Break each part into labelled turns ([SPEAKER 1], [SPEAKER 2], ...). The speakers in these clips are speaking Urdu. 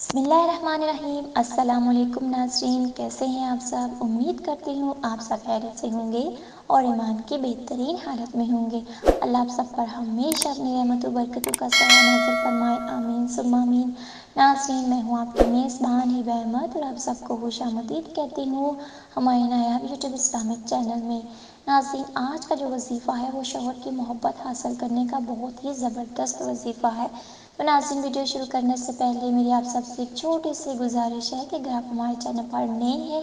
[SPEAKER 1] بسم اللہ الرحمن الرحیم۔ السلام علیکم ناظرین، کیسے ہیں آپ سب؟ امید کرتی ہوں آپ سب خیریت سے ہوں گے اور ایمان کی بہترین حالت میں ہوں گے۔ اللہ آپ سب پر ہمیشہ اپنی رحمت و برکتوں کا سایہ نازل فرمائے، آمین ثم آمین۔ ناظرین، میں ہوں آپ کی میزبان ہبہ احمد اور آپ سب کو خوش آمدید کہتی ہوں ہمارے نایاب یوٹیوب اسلامک چینل میں۔ ناظرین، آج کا جو وظیفہ ہے وہ شوہر کی محبت حاصل کرنے کا بہت ہی زبردست وظیفہ ہے۔ تو ناظرین، ویڈیو شروع کرنے سے پہلے میری آپ سب سے ایک چھوٹی سی گزارش ہے کہ اگر آپ ہمارے چینل پر نئے ہیں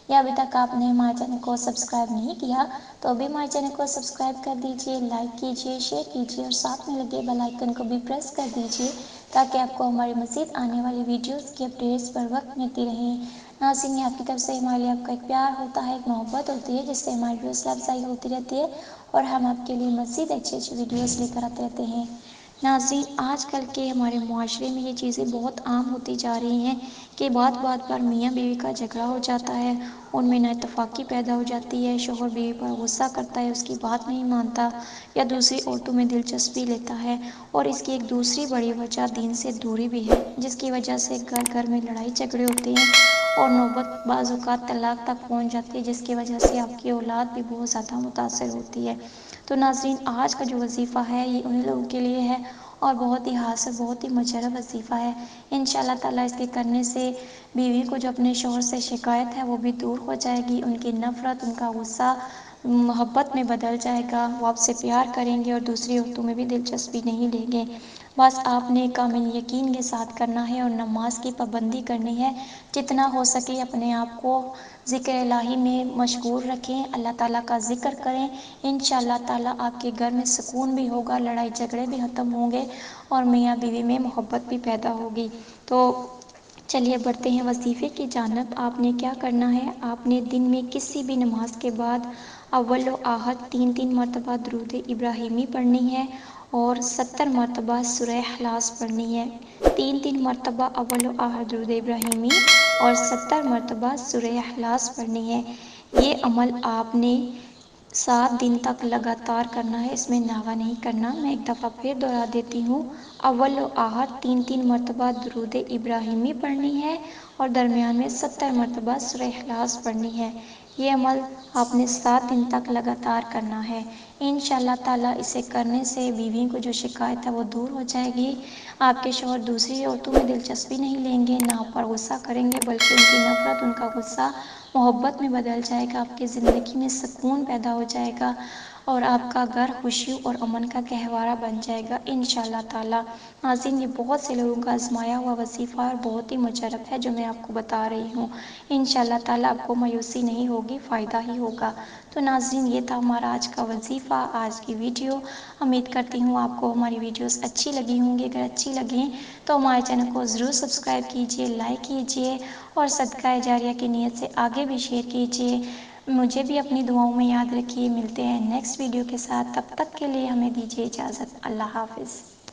[SPEAKER 1] یا ابھی تک آپ نے ہمارے چینل کو سبسکرائب نہیں کیا تو ابھی ہمارے چینل کو سبسکرائب کر دیجئے، لائک کیجئے، شیئر کیجئے اور ساتھ میں لگے بیل آئیکن کو بھی پریس کر دیجئے تاکہ آپ کو ہماری مزید آنے والی ویڈیوز کی اپڈیٹس پر وقت ملتی رہیں۔ ناظرین، آپ کی طرف سے ہمارے لیے آپ کا ایک پیار ہوتا ہے، ایک محبت ہوتی ہے جس سے ہماری حوصلہ افزائی ہوتی رہتی ہے اور ہم آپ کے لیے مزید اچھی ویڈیوز لے کر آتے رہتے ہیں۔ ناظرین، آج کل کے ہمارے معاشرے میں یہ چیزیں بہت عام ہوتی جا رہی ہیں کہ بات بات پر میاں بیوی کا جھگڑا ہو جاتا ہے، ان میں نا اتفاقی پیدا ہو جاتی ہے، شوہر بیوی پر غصہ کرتا ہے، اس کی بات نہیں مانتا یا دوسری عورتوں میں دلچسپی لیتا ہے، اور اس کی ایک دوسری بڑی وجہ دین سے دوری بھی ہے جس کی وجہ سے گھر گھر میں لڑائی جھگڑے ہوتے ہیں اور نوبت بعض اوقات طلاق تک پہنچ جاتی ہے جس کی وجہ سے آپ کی اولاد بھی بہت زیادہ متاثر ہوتی ہے۔ تو ناظرین، آج کا جو وظیفہ ہے یہ انہیں لوگوں کے لیے ہے اور بہت ہی حاصل، بہت ہی مجرب وظیفہ ہے۔ انشاءاللہ تعالیٰ اس کے کرنے سے بیوی کو جو اپنے شوہر سے شکایت ہے وہ بھی دور ہو جائے گی، ان کی نفرت، ان کا غصہ محبت میں بدل جائے گا، وہ آپ سے پیار کریں گے اور دوسری عورتوں میں بھی دلچسپی نہیں لیں گے۔ بس آپ نے کامل یقین کے ساتھ کرنا ہے اور نماز کی پابندی کرنی ہے، جتنا ہو سکے اپنے آپ کو ذکر الہی میں مشغول رکھیں، اللہ تعالیٰ کا ذکر کریں۔ انشاءاللہ تعالیٰ آپ کے گھر میں سکون بھی ہوگا، لڑائی جھگڑے بھی ختم ہوں گے اور میاں بیوی میں محبت بھی پیدا ہوگی۔ تو چلیے بڑھتے ہیں وظیفے کی جانب۔ آپ نے کیا کرنا ہے؟ آپ نے دن میں کسی بھی نماز کے بعد اول و آخر 3 مرتبہ درود ابراہیمی پڑھنی ہے اور 70 مرتبہ سورہ اخلاص پڑھنی ہے۔ 3 مرتبہ اول و آخر درود ابراہیمی اور 70 مرتبہ سورہ اخلاص پڑھنی ہے۔ یہ عمل آپ نے 7 دن تک لگاتار کرنا ہے، اس میں ناغہ نہیں کرنا۔ میں ایک دفعہ پھر دہرا دیتی ہوں، اول و آخر 3 مرتبہ درود ابراہیمی پڑھنی ہے اور درمیان میں 70 مرتبہ سورہ اخلاص پڑھنی ہے۔ یہ عمل آپ نے 7 دن تک لگاتار کرنا ہے۔ انشاءاللہ تعالیٰ اسے کرنے سے بیوی کو جو شکایت ہے وہ دور ہو جائے گی، آپ کے شوہر دوسری عورتوں میں دلچسپی نہیں لیں گے، نہ آپ پر غصہ کریں گے بلکہ ان کی نفرت، ان کا غصہ محبت میں بدل جائے گا، آپ کی زندگی میں سکون پیدا ہو جائے گا اور آپ کا گھر خوشیوں اور امن کا گہوارہ بن جائے گا انشاءاللہ تعالیٰ۔ ناظرین، یہ بہت سے لوگوں کا آزمایا ہوا وظیفہ اور بہت ہی مجرب ہے جو میں آپ کو بتا رہی ہوں۔ انشاءاللہ تعالیٰ آپ کو مایوسی نہیں ہوگی، فائدہ ہی ہوگا۔ تو ناظرین، یہ تھا ہمارا آج کا وظیفہ، آج کی ویڈیو۔ امید کرتی ہوں آپ کو ہماری ویڈیوز اچھی لگی ہوں گی۔ اگر اچھی لگیں تو ہمارے چینل کو ضرور سبسکرائب کیجئے، لائک کیجئے اور صدقہ جاریہ کی نیت سے آگے بھی شیئر کیجئے۔ مجھے بھی اپنی دعاؤں میں یاد رکھیے۔ ملتے ہیں نیکسٹ ویڈیو کے ساتھ، تب تک کے لیے ہمیں دیجیے اجازت۔ اللہ حافظ۔